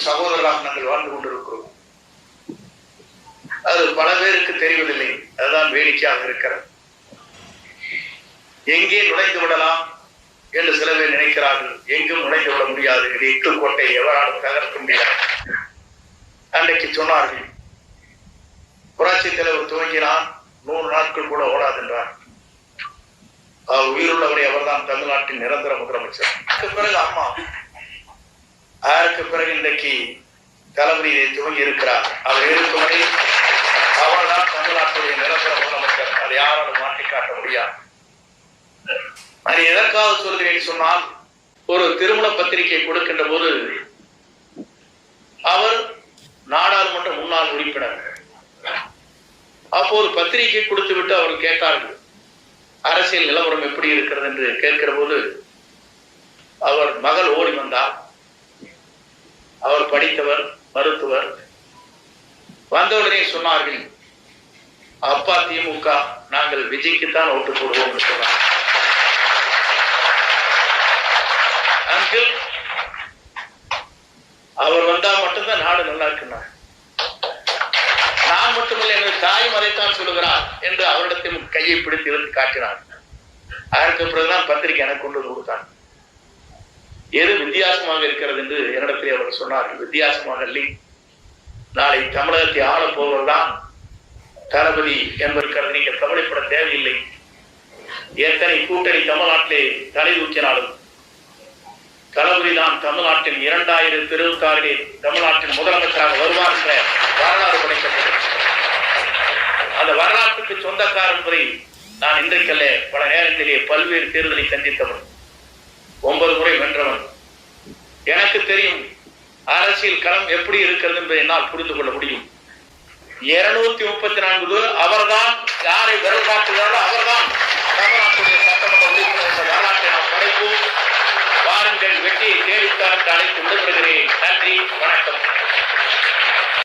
அனைவருக்கும் சகோதரராக நாங்கள் வாழ்ந்து கொண்டிருக்கிறோம். அது பல பேருக்கு தெரிவதில்லை. அதுதான் வேடிக்கையாக இருக்கிறது. எங்கே நுழைந்து விடலாம் என்று சில பேர் நினைக்கிறார்கள். எங்கும் நுழைந்து விட முடியாது. இது எட்டு கோட்டை எவராலும் தகர்க்க முடியாது. அன்றைக்கு சொன்னார்கள், புரட்சி தலைவர் துவங்கினான் 100 நாட்கள் கூட ஓடாதென்றார். அவர் உயிருள்ளவரை அவர்தான் தமிழ்நாட்டின் நிரந்தர முதலமைச்சர். அதற்கு பிறகு அம்மா, அதற்கு பிறகு இன்றைக்கு தளபதி இதை துவங்கி இருக்கிறார். அவர் இருக்கும் வரை அவர்தான் தமிழ்நாட்டுடைய நிரந்தர முதலமைச்சர். அதை யாராலும் மாற்றி காட்ட முடியாது. அது எதற்காக சொல்கிறேன் சொன்னால், ஒரு திருமண பத்திரிகை கொடுக்கின்ற போது அவர் நாடாளுமன்ற முன்னாள் உறுப்பினர். அப்போது பத்திரிகை கொடுத்து விட்டு அவர்கள் கேட்டார்கள், அரசியல் நிலவரம் எப்படி இருக்கிறது என்று கேட்கிற போது அவர் மகள் ஓடி வந்தார். அவர் படித்தவர், மருத்துவர். வந்தவுடனே சொன்னார்கள், அப்பா திமுக, நாங்கள் விஜய்க்குத்தான் ஓட்டு போடுவோம் என்று சொன்னார். அங்கிள், அவர் வந்தா மட்டும்தான் நாடு நல்லா இருக்குன்னா, நான் மட்டுமில்லை எனது தாயும் அதைத்தான் சொல்லுகிறார் என்று அவரிடத்தில் கையை பிடித்து இழுத்து காட்டினார். அதற்கு பிறகுதான் பத்திரிகை எனக்கு கொண்டு கொடுத்தார். எது வித்தியாசமாக இருக்கிறது என்று என்னிடத்திலே அவர் சொன்னார்கள். வித்தியாசமாக இல்லை, நாளை தமிழகத்தை ஆளப் போவதுதான் தளபதி என்பதற்கு நீங்கள் கவலைப்பட தேவையில்லை. எத்தனை கூட்டணி தமிழ்நாட்டிலே தலை தூக்கினாலும் தளபதி தான் தமிழ்நாட்டின் 2026 தமிழ்நாட்டின் முதலமைச்சராக வருவார் என்ற வரலாறு படைக்கப்பட்டது. அந்த வரலாற்றுக்கு சொந்தக்காரர் என்பதை நான் இன்றைக்கல்ல, பல நேரங்களிலே பல்வேறு தேர்தலை சந்தித்தவன், 9 முறை வென்றவன். எனக்கு தெரியும் அரசியல் களம் எப்படி இருக்கிறது என்பதை என்னால் புரிந்து கொள்ள முடியும். 234 அவர்தான் யாரை விரல் காட்டுகிறாரோ அவர்தான் தமிழ்நாட்டுடைய சட்டமன்ற உறுப்பினர் என்ற வரலாற்றை நாம் படைப்போம். வாருங்கள், வெற்றியை தேடித்தான் அழைத்து விடுபடுகிறேன். நன்றி, வணக்கம்.